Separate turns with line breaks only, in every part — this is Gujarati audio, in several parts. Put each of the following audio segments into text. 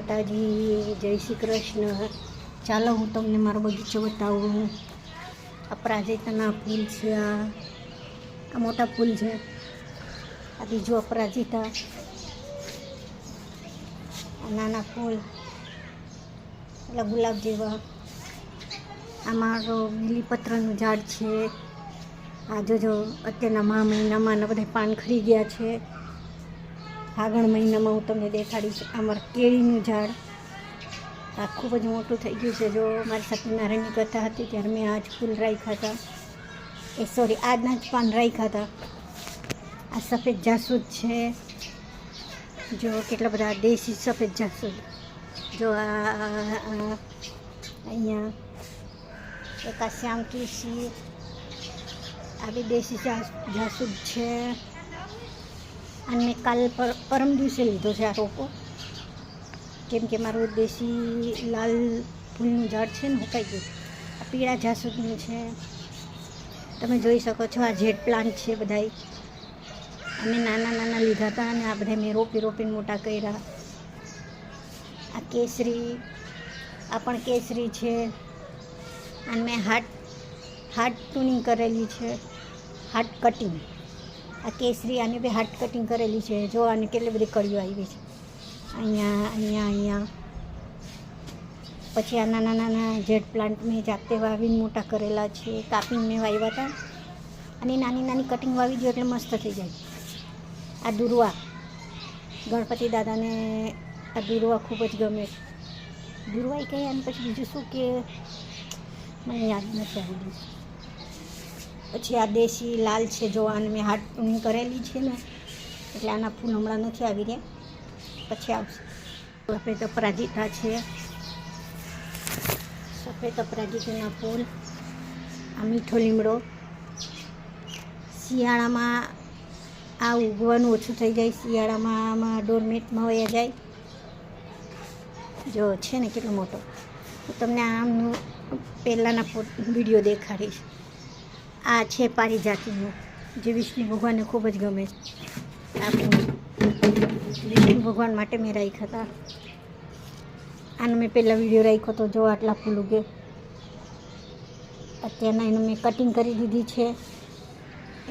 માતાજી, જય શ્રી કૃષ્ણ. ચાલો હું તમને મારો બગીચો બતાવું. અપરાજિતાના ફૂલ છે. આ મોટા ફૂલ છે. આ બીજું અપરાજિતા, આ નાના ફૂલ એટલે ગુલાબ જેવા. આ મારો બીલીપત્રનું ઝાડ છે. આ જોજો અત્યારના મહિનામાં બધા પાન ખરી ગયા છે. ફાગણ મહિનામાં હું તમને દેખાડીશ. અમારા કેળીનું ઝાડ આ ખૂબ જ મોટું થઈ ગયું છે. જો મારી સત્યનારાયણની કથા હતી ત્યારે મેં આજ ફૂલ રાખ્યા હતા, આજના જ પાન રાખ્યા હતા. આ સફેદ જાસૂદ છે. જો કેટલા બધા દેશી સફેદ જાસૂદ. જો અહીંયા એક આ શ્યામ તુલસી, આ બી દેશી જાસૂદ છે. અને મેં કાલ પરમ દિવસે લીધો છે આ રોપો, કેમ કે મારું દેશી લાલ ફૂલનું ઝાડ છે ને હુકાઈ ગયું. આ પીળા જાસૂદનું છે, તમે જોઈ શકો છો. આ જેડ પ્લાન્ટ છે બધાય. અમે નાના લીધા હતા અને આ બધા મેં રોપીને મોટા કર્યા. આ કેસરી, આ પણ કેસરી છે. અને મેં હાર્ટ ટૂનિંગ કરેલી છે, હાર્ટ કટિંગ. આ કેસરી આને બી હાર્ટ કટિંગ કરેલી છે. જો આને કેટલી બધી કળીઓ આવી છે અહીંયા. પછી આ નાના જેડ પ્લાન્ટ મેં જાતે વાવીને મોટા કરેલા છે. કાપીને મેં વાવ્યા હતા અને નાની કટિંગ વાવી દો એટલે મસ્ત થઈ જાય. આ દુર્વા, ગણપતિ દાદાને આ દુર્વા ખૂબ જ ગમે. દુર્વા કહે અને પછી બીજું શું કે મને યાદ નથી આવી. પછી આ દેશી લાલ છે. જો આને મેં હાર્ટ ટૂનિંગ કરેલી છે ને એટલે આના ફૂલ હમણાં નથી આવી રહ્યા, પછી આવશે. સફેદ અપરાજિતા છે. સફેદ અપરાજિતાના ફૂલ. આ મીઠો લીમડો. શિયાળામાં આ ઉગવાનું ઓછું થઈ જાય. શિયાળામાં આમાં ડોરમેટમાં વયા જાય. જો છે ને કેટલો મોટો. હું તમને આમનું પહેલાંના વિડીયો દેખાડીશ. આ છે પારિજાતીનું, જે વિષ્ણુ ભગવાનને ખૂબ જ ગમે છે. આ વિષ્ણુ ભગવાન માટે મેં રાખ્યા હતા. આનો મેં પહેલાં વિડીયો રાખ્યો હતો. જો આટલા ફૂલ ઉગે. અત્યારના એનું મેં કટિંગ કરી દીધી છે,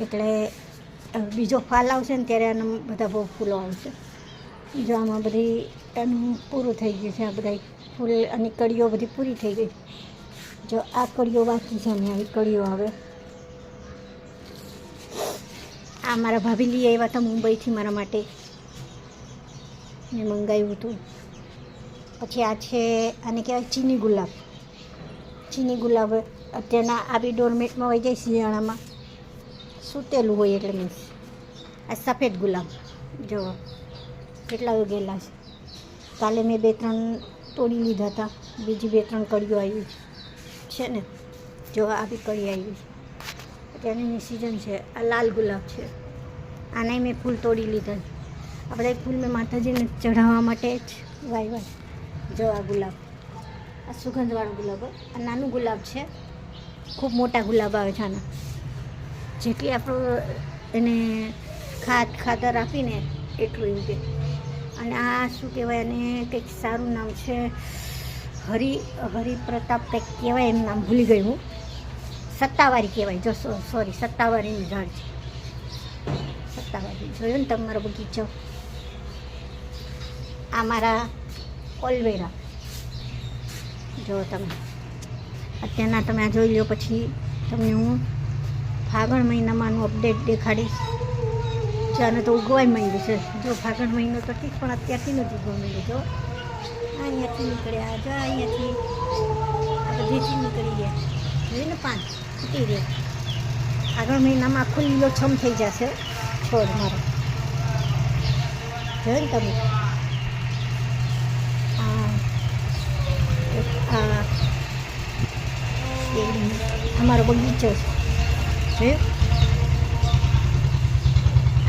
એટલે બીજો ફાલ આવશે ને ત્યારે આના બધા બહુ ફૂલો આવશે. જો આમાં બધી એનું પૂરું થઈ ગયું છે. આ બધા ફૂલ અને કળીઓ બધી પૂરી થઈ ગઈ. જો આ કળીઓ બાકી છે ને આવી કળીઓ આવે. આ મારા ભાભી લઈ આવ્યા હતા મુંબઈથી મારા માટે, મેં મંગાવ્યું હતું. પછી આ છે, આને કહેવાય ચીની ગુલાબ. ચીની ગુલાબ અત્યારના આ બી ડોરમેટમાં વહી જાય શિયાળામાં, સૂતેલું હોય એટલે મીન્સ. આ સફેદ ગુલાબ જો કેટલા ઉગેલા છે. કાલે મેં 2-3 તોડી લીધા હતા. બીજી 2-3 કળીઓ આવી છે ને. જો આ બી કળી આવી છે. અત્યારની સિઝન છે. આ લાલ ગુલાબ છે. આનાય મેં ફૂલ તોડી લીધા. આ બધા ફૂલ મેં માતાજીને ચઢાવવા માટે જ વાવ્યા. જો આ ગુલાબ, આ સુગંધવાળું ગુલાબ. આ નાનું ગુલાબ છે. ખૂબ મોટા ગુલાબ આવે છે આના. જેટલી આપણું એને ખાતર આપીને એટલું એવું કે. અને આ શું કહેવાય, અને કંઈક સારું નામ છે, હરિપ્રતાપ કંઈક કહેવાય. એનું નામ ભૂલી ગઈ હું. સત્તાવારી કહેવાય. જો સોરી, સત્તાવારીનું ઝાડ છે. સત્તાવારી જોયું ને તમારો બગીચો. આ મારા ઓલવેરા જો તમે અત્યારના તમે આ જોઈ લો. પછી તમને હું ફાગણ મહિનામાંનું અપડેટ દેખાડીશ. જાને તો ઉગવાય માંડ્યું છે. જો ફાગણ મહિનો તો ઠીક, પણ અત્યારથી નથી ઉગવા માંડ્યું. જો અહીંયાથી નીકળ્યા, જો અહીંયાથી આ બધીથી નીકળી ગયા. જોયું ને પાન ફૂટી રહ્યા. આગળ મહિનામાં આખું લીલોછમ થઈ જશે છોડ મારો. જોયું ને તમે. અમારો બગીચો છે.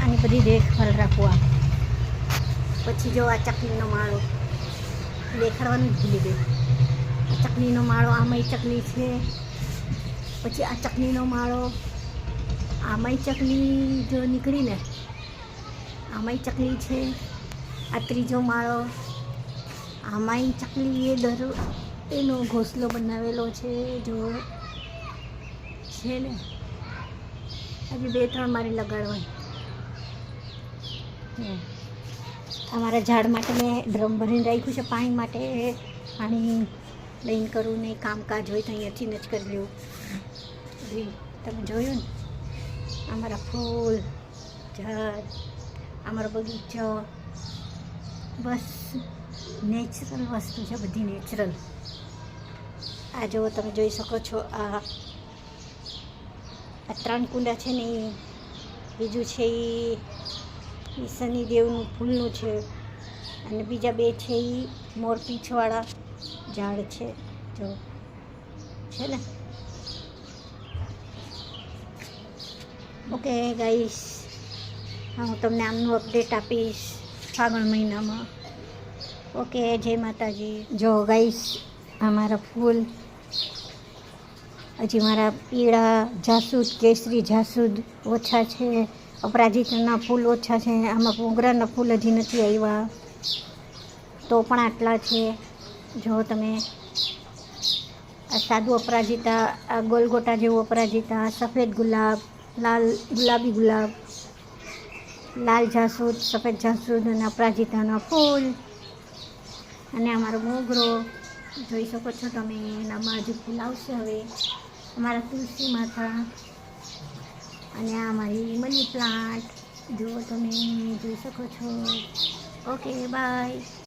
આની બધી દેખભાળ રાખવા. પછી જો આ ચકલીનો માળો દેખાડવાનું જ ભૂલી ગઈ. આ ચકલીનો માળો, આમાંય ચકલી છે. પછી આ ચકલીનો માળો, આમાંય ચકલી જો નીકળીને આમાંય ચકલી છે. આ ત્રીજો માળો, આમાંય ચકલીએ એનો ઘોંસલો બનાવેલો છે. જો છે ને, હજી 2-3 મારી લગાડવાની. અમારા ઝાડ માટે મેં ડ્રમ ભરીને રાખ્યું છે પાણી માટે. પાણી લઈને કરવું નહીં, કામકાજ હોય તો અહીંયાથી જ કરી લેવું. તમે જોયું ને, અમારા ફૂલ ઝાડ, અમારો બગીચો, બસ નેચરલ વસ્તુ છે, બધી નેચરલ. આ જો તમે જોઈ શકો છો, આ 3 કુંડા છે ને, બીજું છે એ શનિદેવનું ફૂલનું છે, અને બીજા 2 છે એ મોરપીંછવાળા ઝાડ છે. જો છે ને. ઓકે ગાઈસ, હું તમને આમનું અપડેટ આપીશ ફાગણ મહિનામાં. ઓકે, જય માતાજી. જો ગાઈસ, આ મારા ફૂલ, હજી મારા પીળા જાસૂદ, કેસરી જાસૂદ ઓછા છે, અપરાજિતાના ફૂલ ઓછા છે, આમાં મોગરાના ફૂલ હજી નથી આવ્યા, તો પણ આટલા છે. જો તમે, આ સાદું અપરાજિતા, આ ગોલગોટા જેવું અપરાજિતા, સફેદ ગુલાબ, લાલ ગુલાબી ગુલાબ, લાલ જાસૂદ, સફેદ જાસૂદ અને અપરાજિતાના ફૂલ, અને અમારો મોગરો જોઈ શકો છો તમે. એનામાં હજુ ફૂલ આવશે હવે. અમારા તુલસી માતા, અને આ મારી મની પ્લાન્ટ જો તમે જોઈ શકો છો. Okay, by.